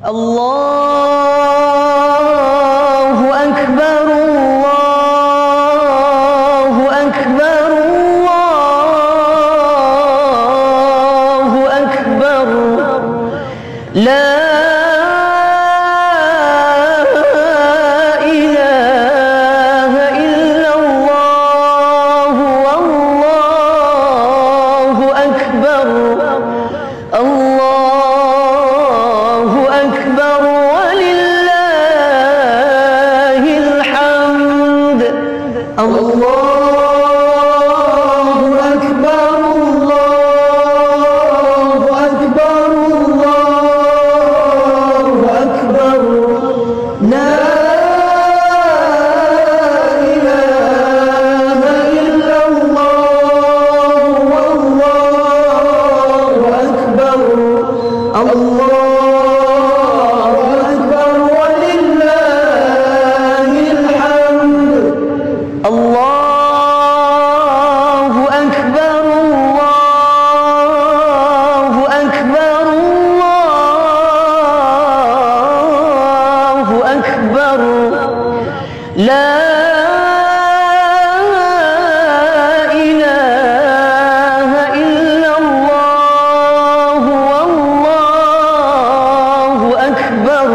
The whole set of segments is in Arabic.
الله أكبر الله أكبر الله أكبر لا إله إلا الله والله أكبر الله أكبر ولله الحمد الله أكبر الله أكبر الله أكبر لا إله إلا الله والله أكبر الله أكبر ولله الحمد الله أكبر الله أكبر الله أكبر لا إله إلا الله والله أكبر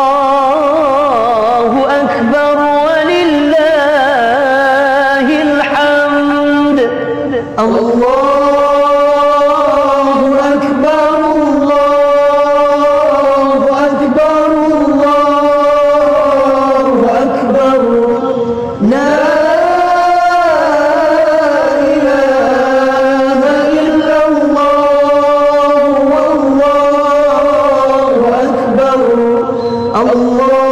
الله أكبر ولله الحمد الله أكبر الله أكبر الله أكبر لا إله إلا الله والله أكبر الله